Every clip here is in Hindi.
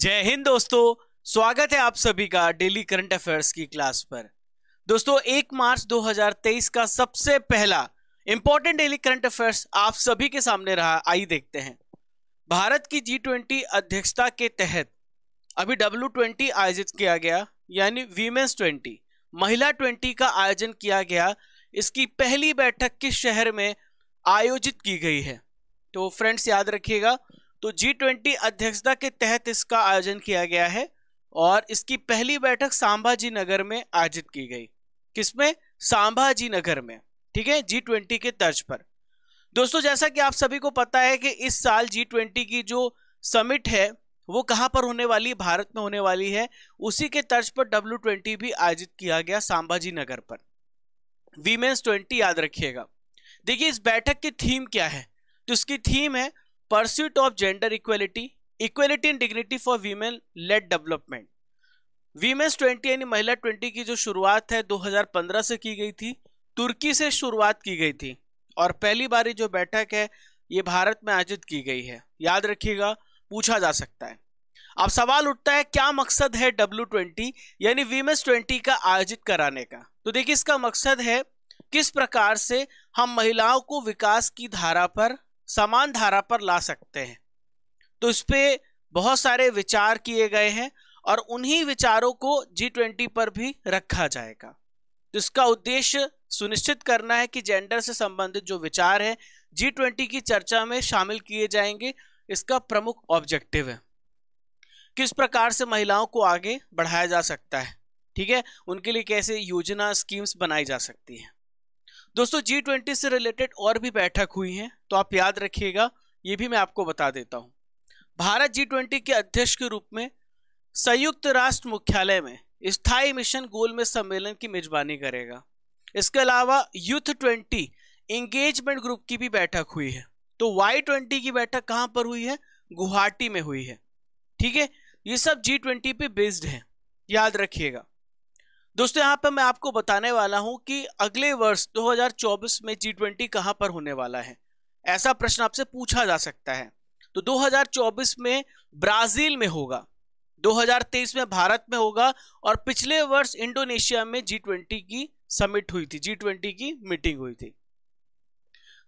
जय हिंद दोस्तों, स्वागत है आप सभी का डेली करंट अफेयर्स की क्लास पर। दोस्तों 1 मार्च 2023 का सबसे पहला इंपॉर्टेंट डेली करंट अफेयर्स आप सभी के सामने रहा। आइए देखते हैं। भारत की G20 अध्यक्षता के तहत अभी W20 आयोजित किया गया, यानी वीमेंस 20 महिला 20 का आयोजन किया गया। इसकी पहली बैठक किस शहर में आयोजित की गई है? तो फ्रेंड्स याद रखिएगा, तो G20 अध्यक्षता के तहत इसका आयोजन किया गया है और इसकी पहली बैठक संभाजी नगर में आयोजित की गई। किसमें? संभाजी नगर में। ठीक है, G20 के तर्ज पर। दोस्तों जैसा कि आप सभी को पता है कि इस साल G20 की जो समिट है वो कहां पर होने वाली है? भारत में होने वाली है। उसी के तर्ज पर W20 भी आयोजित किया गया संभाजी नगर पर। वीमेंस 20 याद रखिएगा। देखिए इस बैठक की थीम क्या है? तो इसकी थीम है Pursuit of Gender Equality, Equality and Dignity for Women Led Development। Women's 20 यानी महिला 20 की जो शुरुआत है 2015 से की गई थी। तुर्की से शुरुआत की गई थी और पहली बार जो बैठक है ये भारत में आयोजित की गई है। याद रखिएगा, पूछा जा सकता है। अब सवाल उठता है क्या मकसद है W20 यानी वीमेंस 20 का आयोजित कराने का? तो देखिए इसका मकसद है किस प्रकार से हम महिलाओं को विकास की धारा पर, समान धारा पर ला सकते हैं। तो इस पे बहुत सारे विचार किए गए हैं और उन्हीं विचारों को G20 पर भी रखा जाएगा। तो इसका उद्देश्य सुनिश्चित करना है कि जेंडर से संबंधित जो विचार है G20 की चर्चा में शामिल किए जाएंगे। इसका प्रमुख ऑब्जेक्टिव है किस प्रकार से महिलाओं को आगे बढ़ाया जा सकता है। ठीक है, उनके लिए कैसे योजना, स्कीम्स बनाई जा सकती है। दोस्तों G20 से रिलेटेड और भी बैठक हुई हैं, तो आप याद रखिएगा, ये भी मैं आपको बता देता हूं। भारत G20 के अध्यक्ष के रूप में संयुक्त राष्ट्र मुख्यालय में स्थायी मिशन गोलमेज सम्मेलन की मेजबानी करेगा। इसके अलावा यूथ 20 एंगेजमेंट ग्रुप की भी बैठक हुई है। तो Y20 की बैठक कहां पर हुई है? गुवाहाटी में हुई है। ठीक है, ये सब G20 पे बेस्ड है, याद रखिएगा। दोस्तों यहाँ पर मैं आपको बताने वाला हूं कि अगले वर्ष 2024 में G20 कहां पर होने वाला है। ऐसा प्रश्न आपसे पूछा जा सकता है। तो 2024 में ब्राजील में होगा, 2023 में भारत में होगा और पिछले वर्ष इंडोनेशिया में G20 की समिट हुई थी, G20 की मीटिंग हुई थी।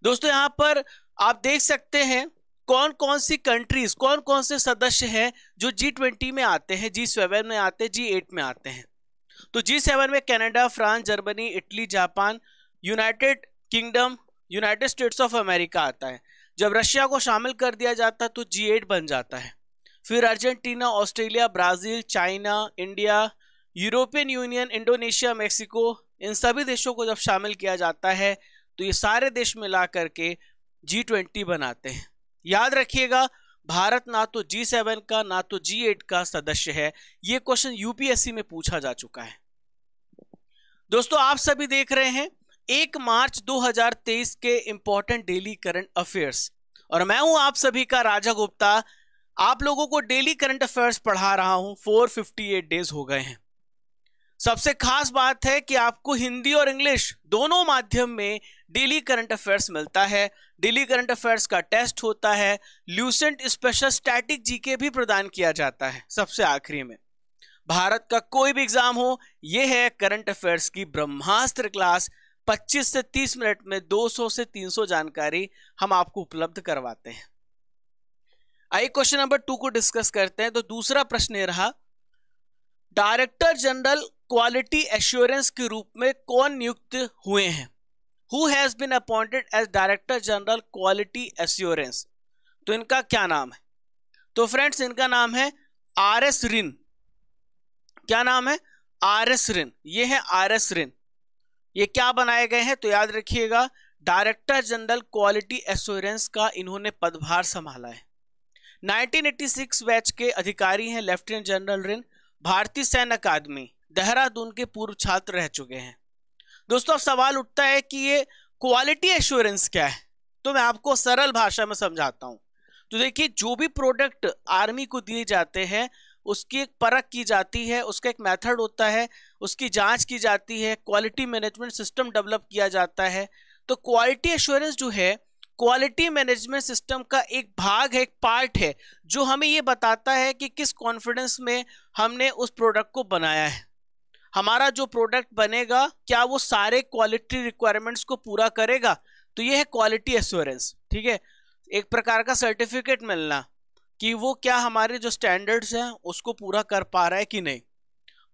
दोस्तों यहाँ पर आप देख सकते हैं कौन कौन सी कंट्रीज, कौन कौन से सदस्य हैं जो G20 में आते हैं, G7 में आते हैं, G8 में आते हैं। तो G7 में Canada, France, Germany, Italy, Japan, United kingdom, United states of America आता है। जब रशिया को शामिल कर दिया जाता है तो G8 बन जाता है। फिर Argentina, Australia, Brazil, China, India, European Union, Indonesia, Mexico, इन सभी देशों को जब शामिल किया जाता है तो ये सारे देश मिला करके G20 बनाते हैं। याद रखिएगा, भारत ना तो G7 का ना तो G8 का सदस्य है। यह क्वेश्चन यूपीएससी में पूछा जा चुका है। दोस्तों आप सभी देख रहे हैं 1 मार्च 2023 के इंपॉर्टेंट डेली करंट अफेयर्स और मैं हूं आप सभी का राजा गुप्ता। आप लोगों को डेली करंट अफेयर्स पढ़ा रहा हूं। 458 डेज हो गए हैं। सबसे खास बात है कि आपको हिंदी और इंग्लिश दोनों माध्यम में डेली करंट अफेयर्स मिलता है। डेली करंट अफेयर्स का टेस्ट होता है। ल्यूसेंट स्पेशल स्टैटिक जीके भी प्रदान किया जाता है सबसे आखिरी में। भारत का कोई भी एग्जाम हो, यह है करंट अफेयर्स की ब्रह्मास्त्र क्लास। 25 से 30 मिनट में 200 से 300 जानकारी हम आपको उपलब्ध करवाते हैं। आइए क्वेश्चन नंबर 2 को डिस्कस करते हैं। तो दूसरा प्रश्न ये रहा, डायरेक्टर जनरल क्वालिटी एश्योरेंस के रूप में कौन नियुक्त हुए हैं? Who has been appointed as Director General Quality Assurance? तो इनका क्या नाम है? तो फ्रेंड्स इनका नाम है RS रिन। क्या नाम है? RS रिन। ये है RS रिन। ये क्या बनाए गए हैं? तो याद रखिएगा, डायरेक्टर जनरल क्वालिटी एश्योरेंस का इन्होंने पदभार संभाला है। 1986 बैच के अधिकारी हैं लेफ्टिनेंट जनरल रिन। भारतीय सैन्य अकादमी देहरादून के पूर्व छात्र रह चुके हैं। दोस्तों अब सवाल उठता है कि ये क्वालिटी एश्योरेंस क्या है? तो मैं आपको सरल भाषा में समझाता हूं। तो देखिए, जो भी प्रोडक्ट आर्मी को दिए जाते हैं उसकी एक परख की जाती है, उसका एक मेथड होता है, उसकी जांच की जाती है, क्वालिटी मैनेजमेंट सिस्टम डेवलप किया जाता है। तो क्वालिटी एश्योरेंस जो है, क्वालिटी मैनेजमेंट सिस्टम का एक भाग है, एक पार्ट है, जो हमें ये बताता है कि किस कॉन्फिडेंस में हमने उस प्रोडक्ट को बनाया है। हमारा जो प्रोडक्ट बनेगा क्या वो सारे क्वालिटी रिक्वायरमेंट्स को पूरा करेगा, तो ये है क्वालिटी एश्योरेंस। ठीक है, एक प्रकार का सर्टिफिकेट मिलना कि वो क्या हमारे जो स्टैंडर्ड्स हैं उसको पूरा कर पा रहा है कि नहीं।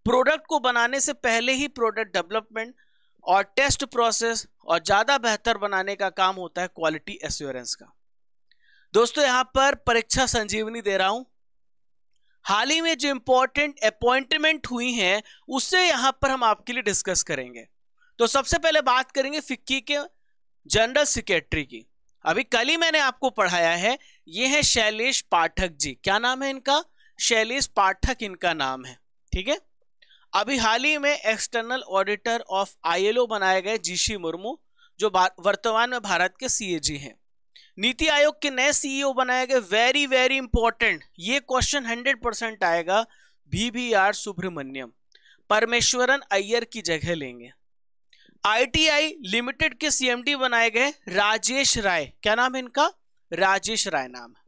प्रोडक्ट को बनाने से पहले ही प्रोडक्ट डेवलपमेंट और टेस्ट प्रोसेस और ज्यादा बेहतर बनाने का काम होता है क्वालिटी एश्योरेंस का। दोस्तों यहां पर परीक्षा संजीवनी दे रहा हूं, हाल ही में जो इंपॉर्टेंट अपॉइंटमेंट हुई हैं उससे यहां पर हम आपके लिए डिस्कस करेंगे। तो सबसे पहले बात करेंगे फिक्की के जनरल सेक्रेटरी की। अभी कल ही मैंने आपको पढ़ाया है, ये है शैलेश पाठक जी। क्या नाम है इनका? शैलेश पाठक इनका नाम है। ठीक है, अभी हाल ही में एक्सटर्नल ऑडिटर ऑफ ILO बनाए गए जीसी मुर्मू, जो वर्तमान में भारत के CAG हैं। नीति आयोग के नए CEO बनाए गए, वेरी वेरी इंपॉर्टेंट, ये क्वेश्चन 100% आएगा, VVR सुब्रमण्यम, परमेश्वरन अय्यर की जगह लेंगे। ITI लिमिटेड के CMD बनाए गए राजेश राय। क्या नाम है इनका? राजेश राय नाम है।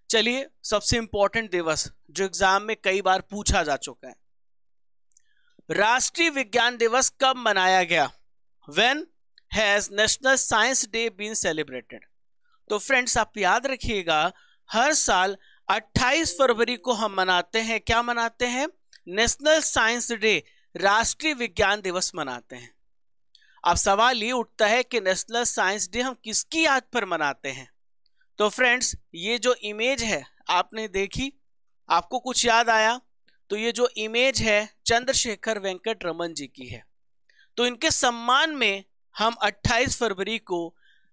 चलिए, सबसे इंपॉर्टेंट दिवस जो एग्जाम में कई बार पूछा जा चुका है, राष्ट्रीय विज्ञान दिवस कब मनाया गया? When has National Science Day been celebrated? तो फ्रेंड्स आप याद रखिएगा, हर साल 28 फरवरी को हम मनाते हैं, क्या मनाते हैं? नेशनल साइंस डे, राष्ट्रीय विज्ञान दिवस मनाते हैं। अब सवाल ये उठता है कि नेशनल साइंस डे हम किसकी याद पर मनाते हैं? तो फ्रेंड्स ये जो इमेज है आपने देखी, आपको कुछ याद आया? तो ये जो इमेज है चंद्रशेखर वेंकट रमन जी की है। तो इनके सम्मान में हम 28 फरवरी को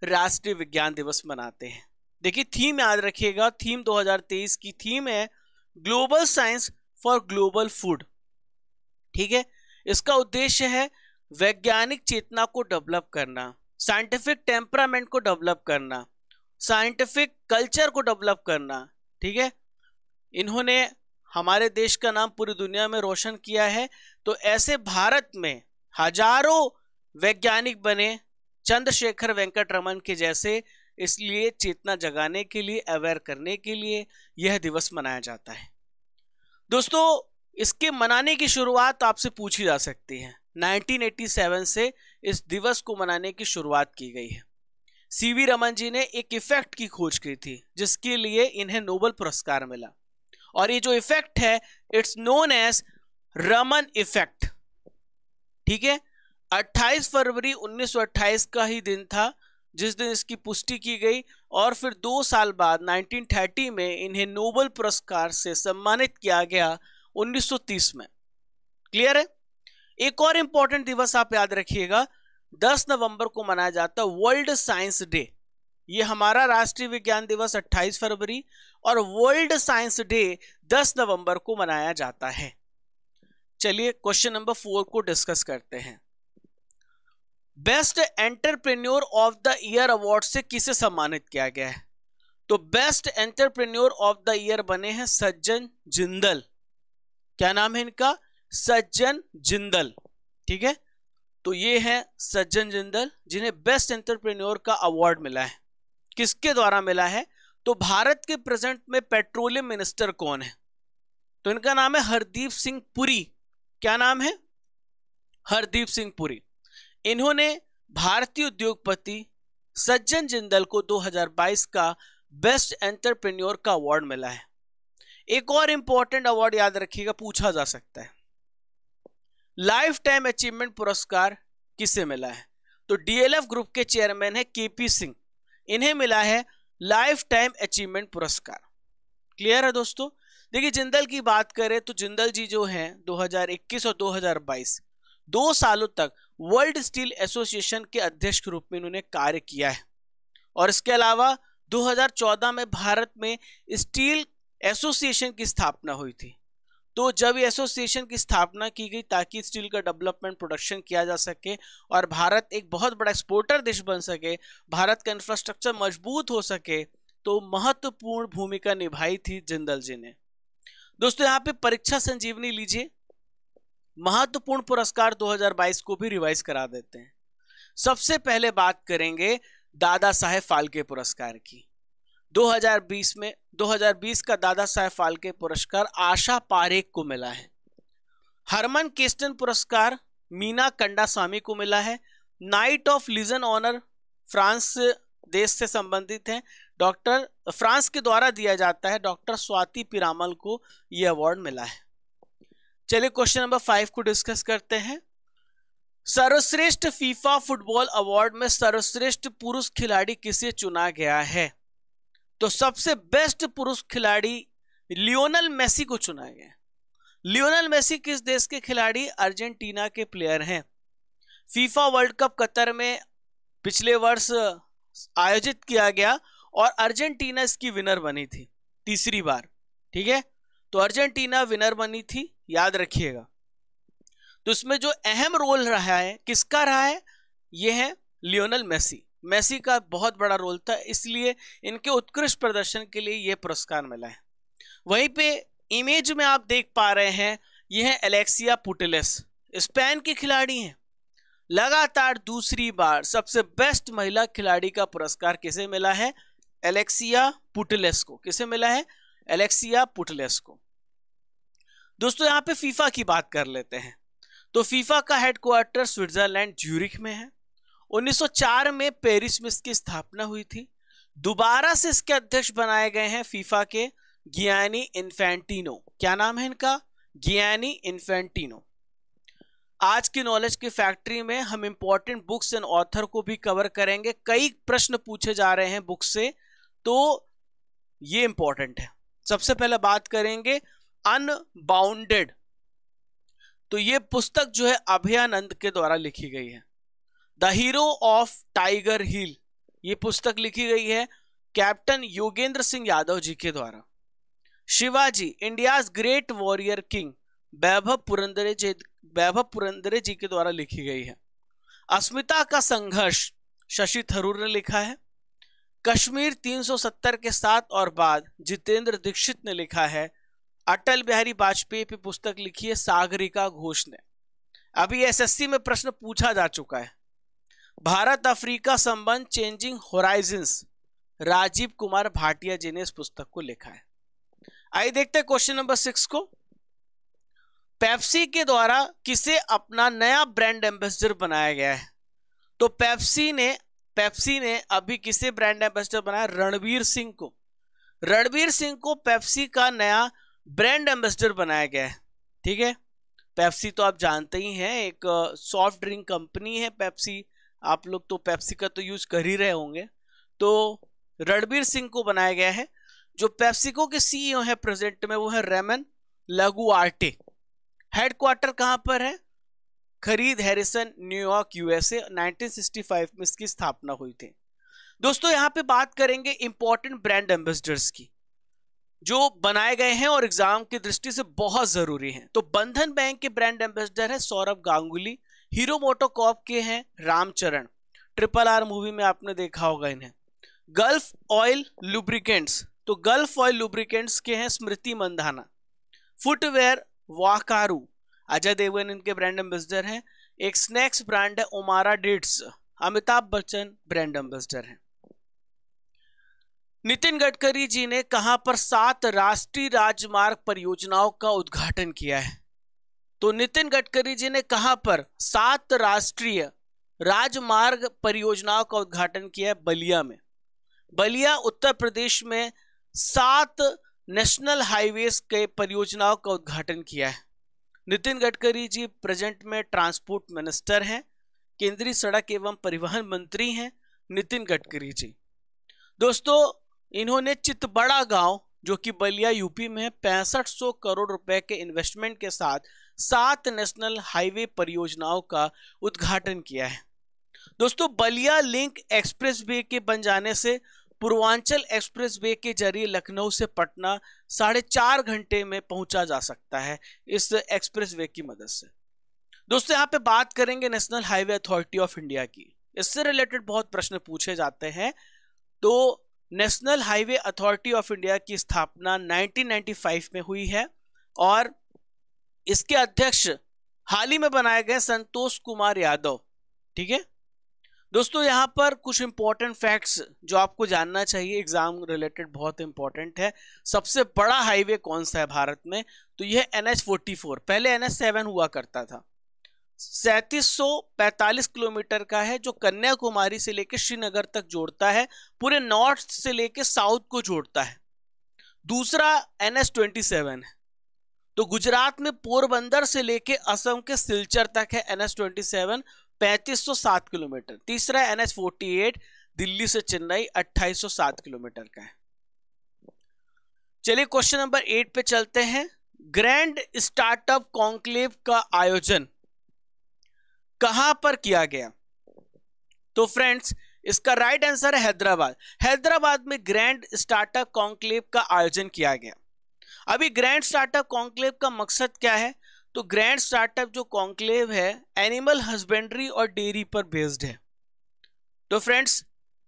राष्ट्रीय विज्ञान दिवस मनाते हैं। देखिए थीम याद रखिएगा, थीम 2023 की थीम है global science for global food. ठीक है, इसका उद्देश्य है वैज्ञानिक चेतना को डेवलप करना, साइंटिफिक टेम्परामेंट को डेवलप करना, साइंटिफिक कल्चर को डेवलप करना। ठीक है, इन्होंने हमारे देश का नाम पूरी दुनिया में रोशन किया है। तो ऐसे भारत में हजारों वैज्ञानिक बने चंद्रशेखर वेंकट रमन के जैसे, इसलिए चेतना जगाने के लिए, अवेयर करने के लिए यह दिवस मनाया जाता है। दोस्तों इसके मनाने की शुरुआत आपसे पूछी जा सकती है। 1987 से इस दिवस को मनाने की शुरुआत की गई है। CV रमन जी ने एक इफेक्ट की खोज की थी जिसके लिए इन्हें नोबेल पुरस्कार मिला, और ये जो इफेक्ट है it's known as Raman effect. ठीक है, 28 फरवरी 1928 का ही दिन था जिस दिन इसकी पुष्टि की गई, और फिर 2 साल बाद 1930 में इन्हें नोबेल पुरस्कार से सम्मानित किया गया 1930 में। क्लियर है? एक और इंपॉर्टेंट दिवस आप याद रखिएगा, 10 नवंबर को मनाया जाता है वर्ल्ड साइंस डे। ये हमारा राष्ट्रीय विज्ञान दिवस 28 फरवरी और वर्ल्ड साइंस डे 10 नवंबर को मनाया जाता है। चलिए क्वेश्चन नंबर 4 को डिस्कस करते हैं। Best entrepreneur of the year award से किसे सम्मानित किया गया है? तो best entrepreneur of the year बने हैं सज्जन जिंदल। क्या नाम है इनका? सज्जन जिंदल। ठीक है, तो ये है सज्जन जिंदल जिन्हें बेस्ट एंटरप्रेन्योर का अवार्ड मिला है। किसके द्वारा मिला है? तो भारत के प्रेजेंट में पेट्रोलियम मिनिस्टर कौन है? तो इनका नाम है हरदीप सिंह पुरी। क्या नाम है? हरदीप सिंह पुरी। इन्होंने भारतीय उद्योगपति सज्जन जिंदल को 2022 का बेस्ट एंटरप्रेन्योर का अवार्ड मिला है। एक और इंपॉर्टेंट अवार्ड याद रखिएगा, पूछा जा सकता है, लाइफ टाइम अचीवमेंट पुरस्कार किसे मिला है? तो DLF ग्रुप के चेयरमैन है KP सिंह, इन्हें मिला है लाइफ टाइम अचीवमेंट पुरस्कार। क्लियर है दोस्तों? देखिए जिंदल की बात करें तो जिंदल जी जो हैं 2021 और 2022 2 सालों तक वर्ल्ड स्टील एसोसिएशन के अध्यक्ष के रूप में इन्होंने कार्य किया है, और इसके अलावा 2014 में भारत में स्टील एसोसिएशन की स्थापना हुई थी। तो जब ये एसोसिएशन की स्थापना की गई ताकि स्टील का डेवलपमेंट प्रोडक्शन किया जा सके और भारत एक बहुत बड़ा एक्सपोर्टर देश बन सके, भारत का इंफ्रास्ट्रक्चर मजबूत हो सके, तो महत्वपूर्ण भूमिका निभाई थी जिंदल जी ने। दोस्तों यहाँ पे परीक्षा संजीवनी लीजिए, महत्वपूर्ण पुरस्कार 2022 को भी रिवाइज करा देते हैं। सबसे पहले बात करेंगे दादा साहेब फाल्के पुरस्कार की। 2020 का दादा साहेब फाल्के पुरस्कार आशा पारेख को मिला है। हरमन केस्टन पुरस्कार मीना कंडास्वामी को मिला है। Knight of Legion Honour France देश से संबंधित है, डॉक्टर फ्रांस के द्वारा दिया जाता है, डॉक्टर स्वाति पिरामल को यह अवार्ड मिला है। चलिए क्वेश्चन नंबर 5 को डिस्कस करते हैं। सर्वश्रेष्ठ फीफा फुटबॉल अवार्ड में सर्वश्रेष्ठ पुरुष खिलाड़ी किसे चुना गया है? तो सबसे बेस्ट पुरुष खिलाड़ी लियोनेल मेसी को चुना गया है। लियोनेल मेसी किस देश के खिलाड़ी? अर्जेंटीना के प्लेयर हैं। फीफा वर्ल्ड कप कतर में पिछले वर्ष आयोजित किया गया और अर्जेंटीना इसकी विनर बनी थी तीसरी बार। ठीक है, तो अर्जेंटीना विनर बनी थी, याद रखिएगा। तो इसमें जो अहम रोल रहा है किसका रहा है? यह है लियोनेल मेसी। मेसी का बहुत बड़ा रोल था, इसलिए इनके उत्कृष्ट प्रदर्शन के लिए यह पुरस्कार मिला है। वहीं पे इमेज में आप देख पा रहे हैं, यह है एलेक्सिया पुटेलेस, स्पेन की खिलाड़ी हैं। लगातार दूसरी बार सबसे बेस्ट महिला खिलाड़ी का पुरस्कार किसे मिला है? एलेक्सिया पुटेलेस को। किसे मिला है? एलेक्सिया पुटेलेस को। दोस्तों यहां पे फीफा की बात कर लेते हैं। तो फीफा का हेडक्वार्टर स्विट्जरलैंड ज्यूरिख में है। 1904 में पेरिस में इसकी स्थापना हुई थी। दोबारा से इसके अध्यक्ष बनाए गए हैं फीफा के गियानी इन्फेंटिनो। क्या नाम है इनका? Gianni Infantino. आज की नॉलेज की फैक्ट्री में हम इंपॉर्टेंट बुक्स एंड ऑथर को भी कवर करेंगे। कई प्रश्न पूछे जा रहे हैं बुक से, तो ये इंपॉर्टेंट है। सबसे पहले बात करेंगे अनबाउंडेड। तो ये पुस्तक जो है अभयानंद के द्वारा लिखी गई है। The Hero of Tiger Hill, ये पुस्तक लिखी गई है कैप्टन योगेंद्र सिंह यादव जी के द्वारा। Shivaji India's great warrior king Vaibhav Purandare ji के द्वारा लिखी गई है। अस्मिता का संघर्ष शशि थरूर ने लिखा है। कश्मीर 370 के साथ और बाद जितेंद्र दीक्षित ने लिखा है। अटल बिहारी वाजपेयी पे पुस्तक लिखी है सागरिका घोष ने। अभी एसएससी में प्रश्न पूछा जा चुका है। भारत अफ्रीका संबंध चेंजिंग होराइजन्स, राजीव कुमार भाटिया जी ने इस पुस्तक को लिखा है। आइए देखते हैं क्वेश्चन नंबर 6 को। पेप्सी के द्वारा किसे अपना नया ब्रांड एम्बेसडर बनाया गया है? तो पेप्सी ने अभी किसे ब्रांड एम्बेसडर बनाया? रणवीर सिंह को। रणवीर सिंह को पेप्सी का नया ब्रांड एम्बेसडर बनाया गया है। ठीक है, पेप्सी तो आप जानते ही हैं, एक सॉफ्ट ड्रिंक कंपनी है पेप्सी। आप लोग तो पेप्सी का तो यूज कर ही रहे होंगे। तो रणवीर सिंह को बनाया गया है। जो पेप्सिको के सीईओ है प्रेजेंट में, वो है रेमन लगुआर्टे। हेडक्वार्टर कहां पर है? खरीद हैरिसन, न्यूयॉर्क, यूएसए। 1965 में इसकी स्थापना हुई थी। दोस्तों यहां पे बात करेंगे इंपॉर्टेंट ब्रांड एम्बेसडर्स की जो बनाए गए हैं और एग्जाम की दृष्टि से बहुत जरूरी हैं। तो बंधन बैंक के ब्रांड एम्बेसडर है सौरभ गांगुली। हीरो मोटोकॉर्प के हैं रामचरण। RRR मूवी में आपने देखा होगा इन्हें। गल्फ ऑयल लुब्रिकेंट्स, तो गल्फ ऑयल लुब्रिकेंट्स के हैं स्मृति मंधाना। फुटवेयर वाकारू, अजय देवगन इनके ब्रांड एम्बेसडर हैं। एक स्नैक्स ब्रांड है Omara dates, Amitabh Bachchan brand ambassador हैं। नितिन गडकरी जी ने कहां पर 7 राष्ट्रीय राजमार्ग परियोजनाओं का उद्घाटन किया है? तो नितिन गडकरी जी ने कहां पर 7 राष्ट्रीय राजमार्ग परियोजनाओं का उद्घाटन किया है? बलिया में। बलिया उत्तर प्रदेश में 7 नेशनल हाईवेज के परियोजनाओं का उद्घाटन किया है। नितिन गडकरी जी प्रेजेंट में ट्रांसपोर्ट मिनिस्टर हैं, केंद्रीय सड़क एवं परिवहन मंत्री हैं नितिन गडकरी जी। दोस्तों इन्होंने चितबड़ा गांव जो कि बलिया यूपी में है, 6500 करोड़ रुपए के इन्वेस्टमेंट के साथ 7 नेशनल हाईवे परियोजनाओं का उद्घाटन किया है। दोस्तों बलिया लिंक एक्सप्रेस वे के बन जाने से पूर्वांचल एक्सप्रेस वे के जरिए लखनऊ से पटना 4.5 घंटे में पहुंचा जा सकता है इस एक्सप्रेस वे की मदद से। दोस्तों यहाँ पे बात करेंगे national highway authority of India की। इससे रिलेटेड बहुत प्रश्न पूछे जाते हैं। तो national highway authority of India की स्थापना 1995 में हुई है और इसके अध्यक्ष हाल ही में बनाए गए संतोष कुमार यादव। ठीक है, दोस्तों यहाँ पर कुछ इंपॉर्टेंट फैक्ट्स जो आपको जानना चाहिए, एग्जाम रिलेटेड बहुत इंपॉर्टेंट है। सबसे बड़ा हाईवे कौन सा है भारत में? तो यह NH44, पहले NH7 हुआ करता था। 3745 किलोमीटर का है, जो कन्याकुमारी से लेकर श्रीनगर तक जोड़ता है, पूरे नॉर्थ से लेकर साउथ को जोड़ता है। दूसरा NH27 है, तो गुजरात में पोरबंदर से लेकर असम के सिलचर तक है NH27, 3507 किलोमीटर। तीसरा NH48 दिल्ली से चेन्नई 2807 किलोमीटर का है। चलिए क्वेश्चन नंबर 8 पे चलते हैं। ग्रैंड स्टार्टअप कॉन्क्लेव का आयोजन कहां पर किया गया? तो फ्रेंड्स इसका राइट आंसर है हैदराबाद। हैदराबाद में ग्रैंड स्टार्टअप कॉन्क्लेव का आयोजन किया गया। अभी ग्रैंड स्टार्टअप कॉन्क्लेव का मकसद क्या है? तो ग्रैंड स्टार्टअप जो कॉन्क्लेव है एनिमल हस्बेंड्री और डेयरी पर बेस्ड है। तो फ्रेंड्स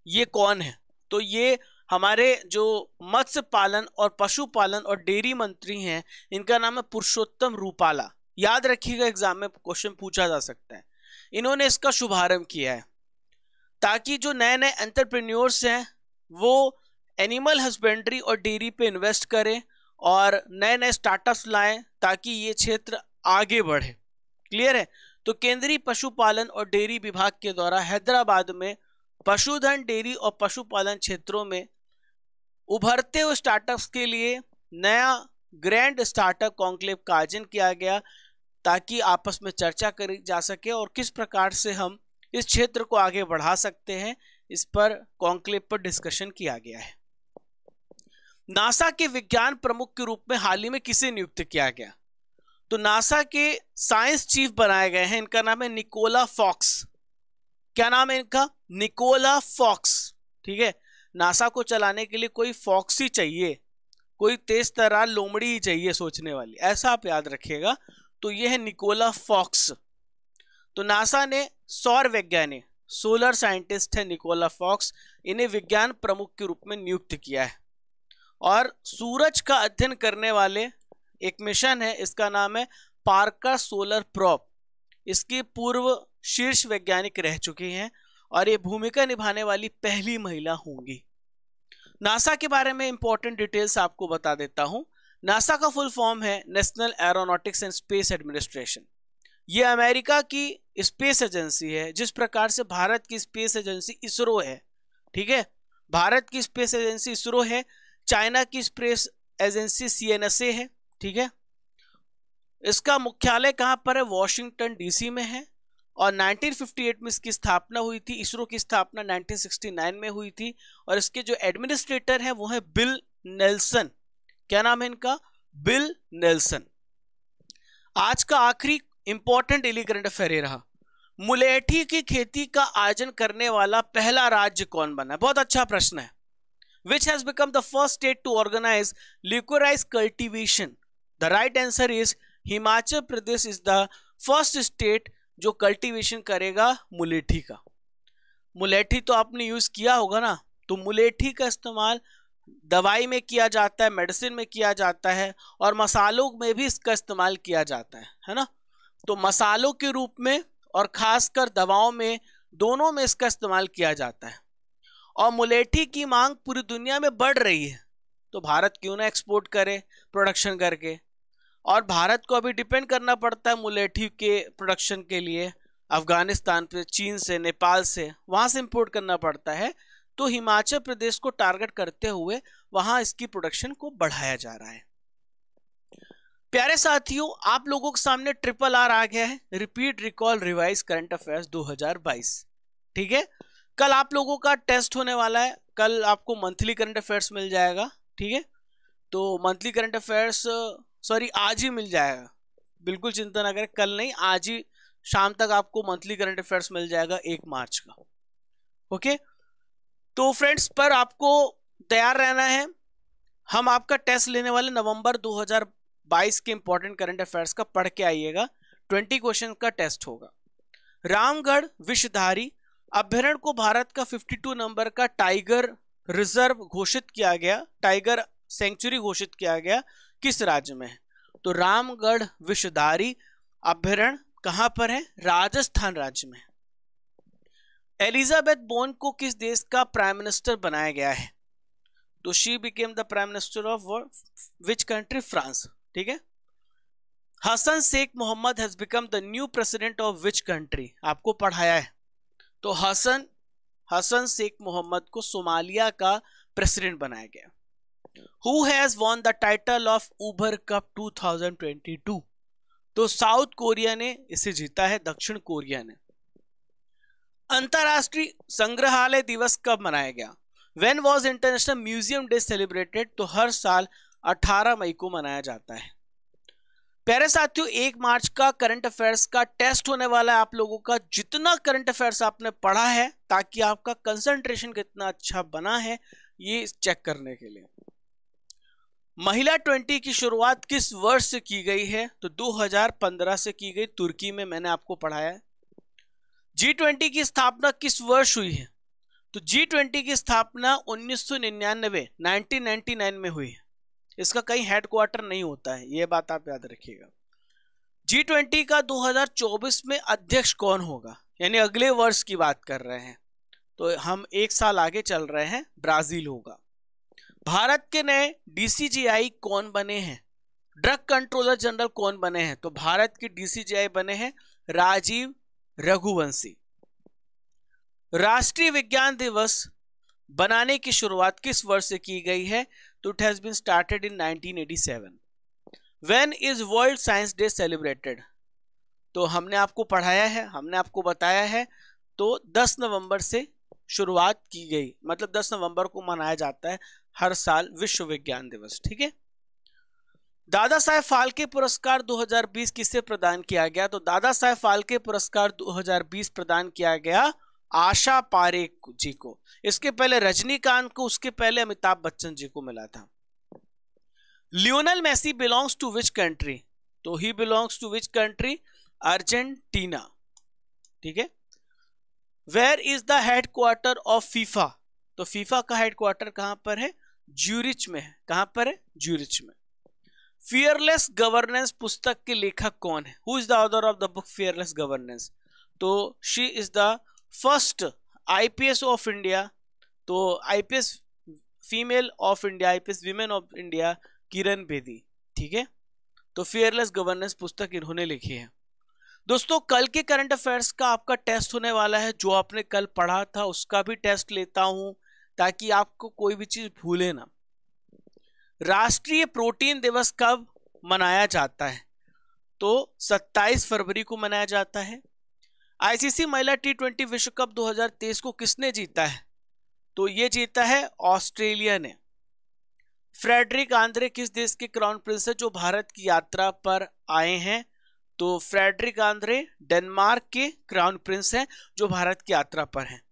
ये कौन है? तो ये हमारे जो मत्स्य पालन और पशुपालन और डेयरी मंत्री हैं, इनका नाम है पुरुषोत्तम रूपाला। याद रखिएगा, एग्जाम में क्वेश्चन पूछा जा सकता है। इन्होंने इसका शुभारंभ किया है ताकि जो नए नए एंटरप्रेन्योर्स हैं वो एनिमल हस्बेंड्री और डेयरी पे इन्वेस्ट करें और नए नए स्टार्टअप्स लाएं ताकि ये क्षेत्र आगे बढ़े। क्लियर है? तो केंद्रीय पशुपालन और डेयरी विभाग के द्वारा हैदराबाद में पशुधन, डेयरी और पशुपालन क्षेत्रों में उभरते हुए स्टार्टअप्स के लिए नया ग्रैंड स्टार्टअप कॉन्क्लेव का आयोजन किया गया ताकि आपस में चर्चा करी जा सके और किस प्रकार से हम इस क्षेत्र को आगे बढ़ा सकते हैं, इस पर कॉन्क्लेव पर डिस्कशन किया गया है। नासा के विज्ञान प्रमुख के रूप में हाल ही में किसे नियुक्त किया गया? तो नासा के साइंस चीफ बनाए गए हैं, इनका नाम है निकोला फॉक्स। क्या नाम है इनका? Nicola Fox. ठीक है, नासा को चलाने के लिए कोई फॉक्स ही चाहिए, कोई तेज तर्रार लोमड़ी ही चाहिए सोचने वाली, ऐसा आप याद रखिएगा। तो यह है निकोला फॉक्स। तो नासा ने सौर वैज्ञानिक, सोलर साइंटिस्ट है निकोला फॉक्स, इन्हें विज्ञान प्रमुख के रूप में नियुक्त किया है। और सूरज का अध्ययन करने वाले एक मिशन है, इसका नाम है पार्कर सोलर प्रोब। इसकी पूर्व शीर्ष वैज्ञानिक रह चुकी हैं और ये भूमिका निभाने वाली पहली महिला होंगी। नासा के बारे में इंपॉर्टेंट डिटेल्स आपको बता देता हूं। नासा का फुल फॉर्म है national aeronautics and space administration. ये अमेरिका की स्पेस एजेंसी है, जिस प्रकार से भारत की स्पेस एजेंसी इसरो है। ठीक है, भारत की स्पेस एजेंसी इसरो है, चाइना की स्पेस एजेंसी CNSA है। ठीक है, इसका मुख्यालय कहां पर है? वॉशिंगटन DC में है। और 1958 में इसकी स्थापना हुई थी। इसरो की स्थापना 1969 में हुई थी और इसके जो एडमिनिस्ट्रेटर हैं वो है बिल नेल्सन। क्या नाम है इनका? Bill Nelson. आज का आखिरी इंपॉर्टेंट डेली करंट अफेयर रहा, मुलेठी की खेती का आयोजन करने वाला पहला राज्य कौन बना? बहुत अच्छा प्रश्न है। Which has become the first state to organize liquorized cultivation? The right answer is Himachal Pradesh is the first state जो कल्टीवेशन करेगा मुलेठी का। मुलेठी तो आपने यूज किया होगा ना, तो मुलेठी का इस्तेमाल दवाई में किया जाता है, मेडिसिन में किया जाता है और मसालों में भी इसका इस्तेमाल किया जाता है ना। तो मसालों के रूप में और खासकर दवाओं में, दोनों में इसका इस्तेमाल किया जाता है। और मुलेठी की मांग पूरी दुनिया में बढ़ रही है, तो भारत क्यों ना एक्सपोर्ट करे प्रोडक्शन करके। और भारत को अभी डिपेंड करना पड़ता है मुलेठी के प्रोडक्शन के लिए अफगानिस्तान पे, चीन से, नेपाल से, वहां से इंपोर्ट करना पड़ता है। तो हिमाचल प्रदेश को टारगेट करते हुए वहां इसकी प्रोडक्शन को बढ़ाया जा रहा है। प्यारे साथियों, आप लोगों के सामने RRR आ गया है, repeat recall revise current affairs 2022। ठीक है, कल आप लोगों का टेस्ट होने वाला है, कल आपको मंथली करंट अफेयर्स मिल जाएगा। ठीक है, तो मंथली करंट अफेयर्स आज ही मिल जाएगा, बिल्कुल चिंता ना करें, कल नहीं आज ही शाम तक आपको मंथली करंट अफेयर्स मिल जाएगा 1 मार्च का। ओके, तो फ्रेंड्स पर आपको तैयार रहना है। हम आपका टेस्ट लेने वाले नवंबर 2022 के इंपॉर्टेंट करंट अफेयर्स का पढ़ के आइएगा। 20 क्वेश्चन का टेस्ट होगा। रामगढ़ विषधारी अभ्यारण्य को भारत का 52 नंबर का टाइगर रिजर्व घोषित किया गया, टाइगर सेंचुरी घोषित किया गया, किस राज्य में है? तो रामगढ़ विषधारी अभ्यारण्य कहां पर है? राजस्थान राज्य में। एलिजाबेथ बोन को किस देश का प्राइम मिनिस्टर बनाया गया है? तो she became the prime minister of which country? France. ठीक है। Hasan Sheikh Mohammad has become the new president of which country? आपको पढ़ाया है। तो हसन शेख मोहम्मद को सोमालिया का प्रेसिडेंट बनाया गया। Who has won the title of Uber cup 2022? तो साउथ कोरिया ने इसे जीता है, दक्षिण कोरिया ने। अंतरराष्ट्रीय संग्रहालय दिवस कब मनाया गया? When was international museum day celebrated? तो हर साल 18 मई को मनाया जाता है। प्यारे साथियों, 1 मार्च का करंट अफेयर्स का टेस्ट होने वाला है आप लोगों का। जितना करंट अफेयर्स आपने पढ़ा है, ताकि आपका कंसंट्रेशन कितना अच्छा बना है, ये चेक करने के लिए। महिला 20 की शुरुआत किस वर्ष से की गई है? तो 2015 से की गई, तुर्की में, मैंने आपको पढ़ाया है। G20 की स्थापना किस वर्ष हुई है? तो G20 की स्थापना 1999 में हुई है। इसका कहीं हेडक्वार्टर नहीं होता है, यह बात आप याद रखिएगा। G20 का 2024 में अध्यक्ष कौन होगा? यानी अगले वर्ष की बात कर रहे हैं, तो हम 1 साल आगे चल रहे हैं, ब्राजील होगा। भारत के नए DCGI कौन बने हैं? ड्रग कंट्रोलर जनरल कौन बने हैं? तो भारत के DCGI बने हैं राजीव रघुवंशी। राष्ट्रीय विज्ञान दिवस बनाने की शुरुआत किस वर्ष से की गई है? तो it has been started in 1987। When is world science day celebrated? तो हमने आपको पढ़ाया है, हमने आपको बताया है, तो 10 नवंबर से शुरुआत की गई, मतलब 10 नवंबर को मनाया जाता है हर साल विश्व विज्ञान दिवस। ठीक है। दादा साहेब फाल्के पुरस्कार 2020 किसे प्रदान किया गया? तो दादा साहेब फाल्के पुरस्कार 2020 प्रदान किया गया आशा पारेख जी को। इसके पहले रजनीकांत को, उसके पहले अमिताभ बच्चन जी को मिला था। Lionel Messi belongs to which country? तो he belongs to which country? Argentina. ठीक है। Where is the headquarter of FIFA? तो फीफा का हेडक्वार्टर कहां पर है? ज्यूरिच में है। कहां पर है? ज्यूरिच में। फियरलेस गवर्नेंस पुस्तक के लेखक कौन है? Who is the author of the book fearless governance? तो she is the first IPS of India. तो IPS female of India, IPS women of India, Kiran Bedi. ठीक है। तो फियरलेस गवर्नेंस पुस्तक इन्होंने लिखी है। दोस्तों, कल के करंट अफेयर्स का आपका टेस्ट होने वाला है। जो आपने कल पढ़ा था उसका भी टेस्ट लेता हूं, ताकि आपको कोई भी चीज भूले ना। राष्ट्रीय प्रोटीन दिवस कब मनाया जाता है? तो 27 फरवरी को मनाया जाता है। ICC महिला T20 विश्व कप 2023 को किसने जीता है? तो ये जीता है ऑस्ट्रेलिया ने। फ्रेडरिक आंद्रे किस देश के क्राउन प्रिंस है जो भारत की यात्रा पर आए हैं? तो फ्रेडरिक आंद्रे डेनमार्क के क्राउन प्रिंस हैं जो भारत की यात्रा पर हैं।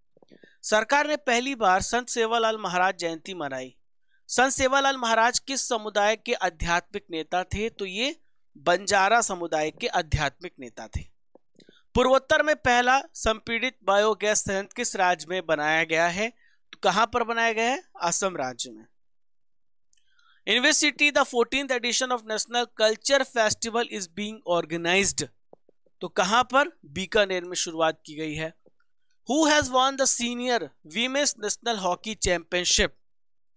सरकार ने पहली बार संत सेवालाल महाराज जयंती मनाई। संत सेवालाल महाराज किस समुदाय के आध्यात्मिक नेता थे? तो ये बंजारा समुदाय के आध्यात्मिक नेता थे। पूर्वोत्तर में पहला संपीड़ित बायोगैस संयंत्र किस राज्य में बनाया गया है? तो कहां पर बनाया गया है? असम राज्य में। University the 14th edition of national culture festival is being organised. तो कहां पर? बीकानेर में शुरुआत की गई है। Who has won the senior women's national hockey championship?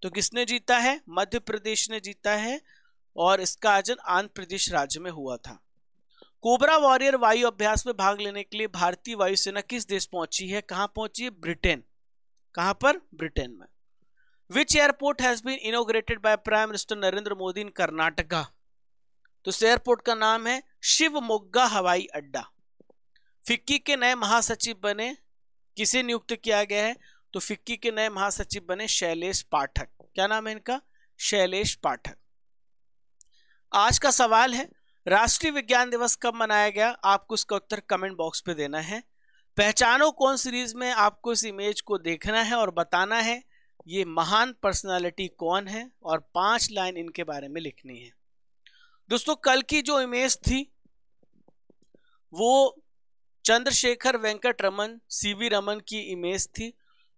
तो किसने जीता है? मध्य प्रदेश ने जीता है, और इसका आयोजन आंध्र प्रदेश राज्य में हुआ था। कोबरा वॉरियर वायु अभ्यास में भाग लेने के लिए भारतीय वायुसेना किस देश पहुंची है? कहां पहुंची है? ब्रिटेन। कहां पर? ब्रिटेन में। Which airport has been inaugurated by prime minister Narendra Modi in Karnataka? तो इस एयरपोर्ट का नाम है शिवमोग्गा हवाई अड्डा। फिक्की के नए महासचिव बने, किसे नियुक्त किया गया है? तो फिक्की के नए महासचिव बने शैलेश पाठक। क्या नाम है इनका? शैलेश पाठक। आज का सवाल है, राष्ट्रीय विज्ञान दिवस कब मनाया गया? आपको इसका उत्तर कमेंट बॉक्स पे देना है। पहचानो कौन सीरीज में आपको इस इमेज को देखना है और बताना है ये महान पर्सनालिटी कौन है, और 5 लाइन इनके बारे में लिखनी है। दोस्तों, कल की जो इमेज थी वो चंद्रशेखर वेंकट रमन, CV रमन की इमेज थी,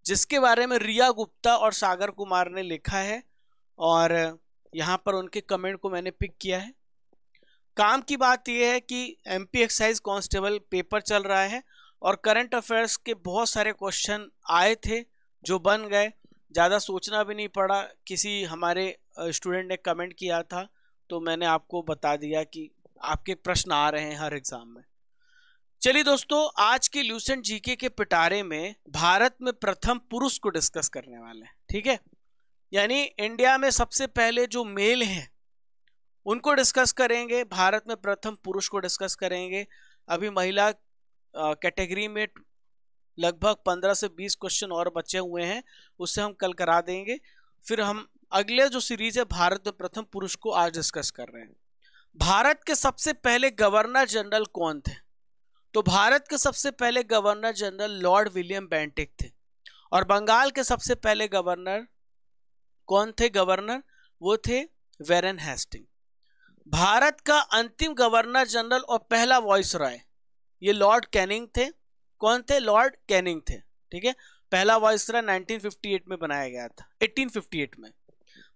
जिसके बारे में रिया गुप्ता और सागर कुमार ने लिखा है, और यहां पर उनके कमेंट को मैंने पिक किया है। काम की बात यह है कि MP एक्साइज कांस्टेबल पेपर चल रहा है, और करंट अफेयर्स के बहुत सारे क्वेश्चन आए थे जो बन गए, ज़्यादा सोचना भी नहीं पड़ा। किसी हमारे स्टूडेंट ने कमेंट किया था तो मैंने आपको बता दिया कि आपके प्रश्न आ रहे हैं हर एग्जाम में। चलिए दोस्तों, आज के ल्यूसेंट जीके के पिटारे में भारत में प्रथम पुरुष को डिस्कस करने वाले हैं, ठीक है। यानी इंडिया में सबसे पहले जो मेल हैं उनको डिस्कस करेंगे, भारत में प्रथम पुरुष को डिस्कस करेंगे। अभी महिला कैटेगरी में लगभग 15 से 20 क्वेश्चन और बचे हुए हैं, उससे हम कल करा देंगे। फिर हम अगले जो सीरीज है भारत में प्रथम पुरुष को आज डिस्कस कर रहे हैं। भारत के सबसे पहले गवर्नर जनरल कौन थे? तो भारत के सबसे पहले governor general Lord William Bentinck थे। और बंगाल के सबसे पहले गवर्नर कौन थे? गवर्नर वो थे वेरन हेस्टिंग। भारत का अंतिम गवर्नर जनरल और पहला वॉइसरॉय ये लॉर्ड कैनिंग थे। कौन थे? लॉर्ड कैनिंग थे, ठीक है। पहला वॉइसरॉय 1958 में बनाया गया था, 1858 में।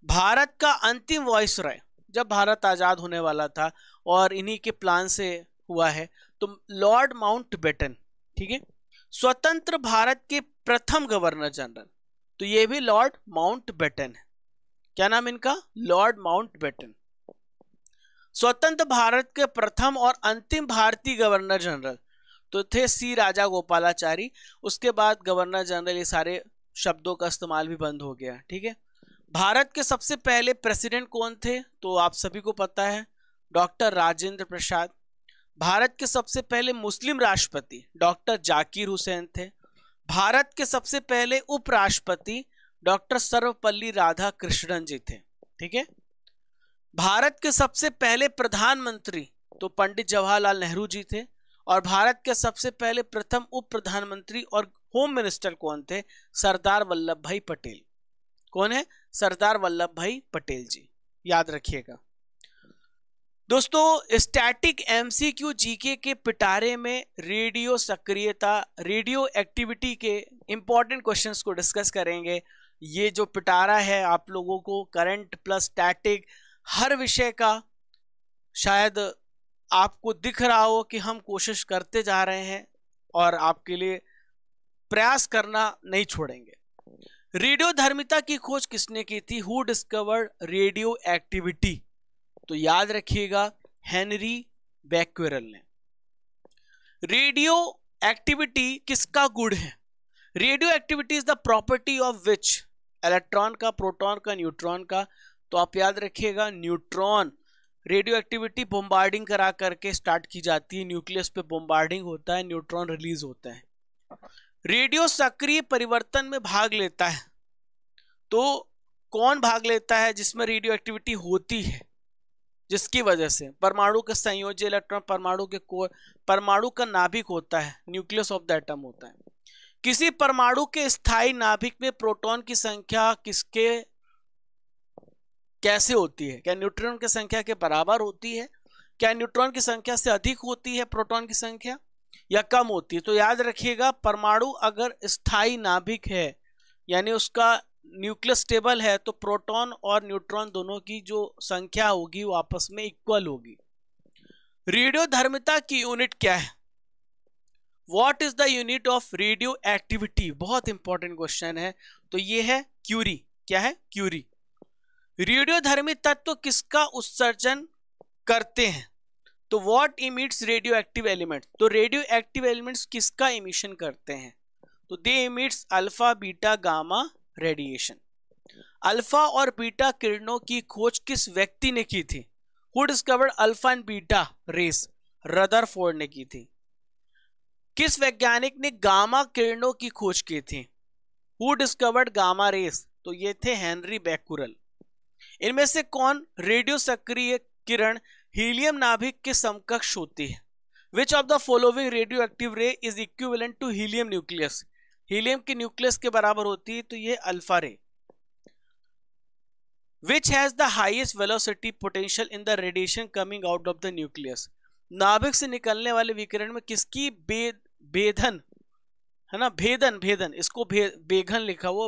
भारत का अंतिम वॉइसरॉय जब भारत आजाद होने वाला था और इन्हीं के प्लान से हुआ है, तो लॉर्ड माउंटबेटन, ठीक है। स्वतंत्र भारत के प्रथम गवर्नर जनरल, तो ये भी लॉर्ड माउंटबेटन है। क्या नाम इनका? Lord Mountbatten. स्वतंत्र भारत के प्रथम और अंतिम भारतीय गवर्नर जनरल तो थे सी राजा गोपालाचारी। उसके बाद गवर्नर जनरल ये सारे शब्दों का इस्तेमाल भी बंद हो गया, ठीक है। भारत के सबसे पहले प्रेसिडेंट कौन थे? तो आप सभी को पता है, डॉक्टर राजेंद्र प्रसाद। भारत के सबसे पहले मुस्लिम राष्ट्रपति डॉक्टर जाकिर हुसैन थे। भारत के सबसे पहले उपराष्ट्रपति डॉक्टर सर्वपल्ली राधाकृष्णन जी थे, ठीक है। भारत के सबसे पहले प्रधानमंत्री तो पंडित जवाहरलाल नेहरू जी थे। और भारत के सबसे पहले प्रथम उप प्रधानमंत्री और होम मिनिस्टर कौन थे? सरदार वल्लभ भाई पटेल। कौन है? सरदार वल्लभ भाई पटेल जी, याद रखिएगा दोस्तों। स्टैटिक एमसीक्यू जीके के पिटारे में रेडियो सक्रियता, रेडियो एक्टिविटी के इंपॉर्टेंट क्वेश्चंस को डिस्कस करेंगे। ये जो पिटारा है आप लोगों को करंट प्लस स्टैटिक हर विषय का शायद आपको दिख रहा हो कि हम कोशिश करते जा रहे हैं और आपके लिए प्रयास करना नहीं छोड़ेंगे। रेडियो धर्मिता की खोज किसने की थी? Who discovered radio activity? तो याद रखिएगा हेनरी बैक्वेरल ने। रेडियो एक्टिविटी किसका गुण है? Radio activity is the property of which? Electron का, प्रोटॉन का, न्यूट्रॉन का। तो आप याद रखिएगा न्यूट्रॉन। रेडियो एक्टिविटी बोम्बार्डिंग करा करके स्टार्ट की जाती है, न्यूक्लियस पे बोम्बार्डिंग होता है, न्यूट्रॉन रिलीज होता है। रेडियो सक्रिय परिवर्तन में भाग लेता है, तो कौन भाग लेता है जिसमें रेडियो एक्टिविटी होती है? जिसकी वजह से परमाणु के संयोजी इलेक्ट्रॉन, परमाणु का नाभिक होता है, न्यूक्लियस ऑफ द एटम होता है। किसी परमाणु के स्थायी नाभिक में प्रोटॉन की संख्या कैसे होती है? क्या न्यूट्रॉन की संख्या के बराबर होती है? क्या न्यूट्रॉन की संख्या से अधिक होती है प्रोटॉन की संख्या, या कम होती है? तो याद रखिएगा परमाणु अगर स्थायी नाभिक है यानी उसका न्यूक्लियस स्टेबल है, तो प्रोटॉन और न्यूट्रॉन दोनों की जो संख्या होगी वो आपस में इक्वल होगी। रेडियो धर्मिता की यूनिट क्या है? What is the unit of radio activity? बहुत इंपॉर्टेंट क्वेश्चन है। तो ये है क्यूरी। क्या है? क्यूरी। रेडियो धर्मी तत्व किसका उत्सर्जन करते हैं? तो what emits radioactive element? तो रेडियो एक्टिव एलिमेंट्स किसका इमिशन करते हैं? तो they emits alpha beta gamma radiation. Alpha और बीटा किरणों की खोज किस व्यक्ति ने की थी? Who discovered alpha and beta rays? Rutherford ने की थी। किस वैज्ञानिक ने गामा किरणों की खोज की थी? Who discovered gamma rays? तो ये थे हेनरी बैक्यूरेल। इनमें से कौन रेडियो सक्रिय किरण हीलियम नाभिक के समकक्ष होती है? Which of the following radioactive ray is equivalent to helium nucleus? Helium के न्यूक्लियस के बराबर होती है, तो ये alpha ray. Which has the highest velocity potential in the radiation coming out of the nucleus? नाभिक से निकलने वाले विकिरण में किसकी भेदन है ना, भेदन इसको बेघन लिखा हुआ,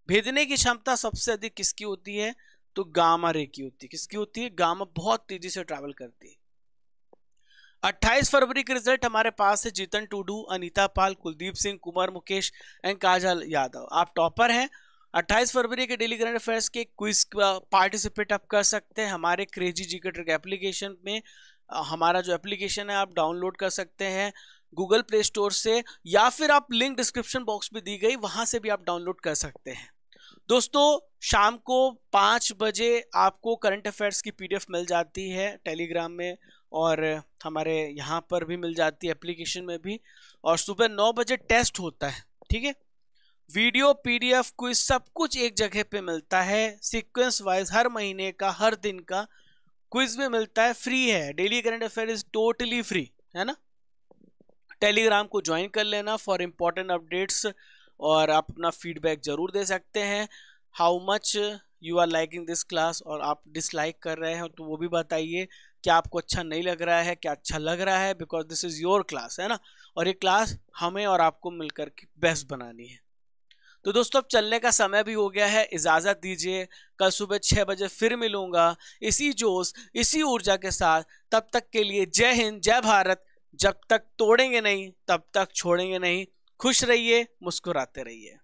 भेदने की क्षमता सबसे अधिक किसकी होती है? तो गामा रे की होती है। किसकी होती है? गामा बहुत तेजी से ट्रैवल करती है। 28 फरवरी के रिजल्ट हमारे पास है। जीतन टुडू, अनीता पाल, कुलदीप सिंह, कुमार मुकेश एंड काजल यादव, आप टॉपर हैं। 28 फरवरी के डेली करंट अफेयर्स के क्विज पार्टिसिपेट आप कर सकते हैं हमारे क्रेजी जीके ट्रिक एप्लीकेशन में। हमारा जो एप्लीकेशन है आप डाउनलोड कर सकते हैं गूगल प्ले स्टोर से, या फिर आप लिंक डिस्क्रिप्शन बॉक्स में दी गई वहां से भी आप डाउनलोड कर सकते हैं। दोस्तों शाम को 5 बजे आपको करंट अफेयर्स की पीडीएफ मिल जाती है टेलीग्राम में, और हमारे यहाँ पर भी मिल जाती है एप्लीकेशन में भी, और सुबह 9 बजे टेस्ट होता है। ठीक है, वीडियो, पीडीएफ, क्विज सब कुछ एक जगह पे मिलता है सीक्वेंस वाइज। हर महीने का, हर दिन का क्विज भी मिलता है, फ्री है। Daily current affair is totally free, है ना। टेलीग्राम को ज्वाइन कर लेना फॉर इम्पोर्टेंट अपडेट्स, और आप अपना फीडबैक जरूर दे सकते हैं। How much you are liking this class, और आप डिसलाइक कर रहे हैं तो वो भी बताइए, क्या आपको अच्छा नहीं लग रहा है, क्या अच्छा लग रहा है, because this is your class, है ना। और ये क्लास हमें और आपको मिलकर के बेस्ट बनानी है। तो दोस्तों अब चलने का समय भी हो गया है, इजाजत दीजिए। कल सुबह 6 बजे फिर मिलूंगा इसी जोश, इसी ऊर्जा के साथ। तब तक के लिए जय हिंद, जय भारत। जब तक तोड़ेंगे नहीं तब तक छोड़ेंगे नहीं। खुश रहिए, मुस्कुराते रहिए।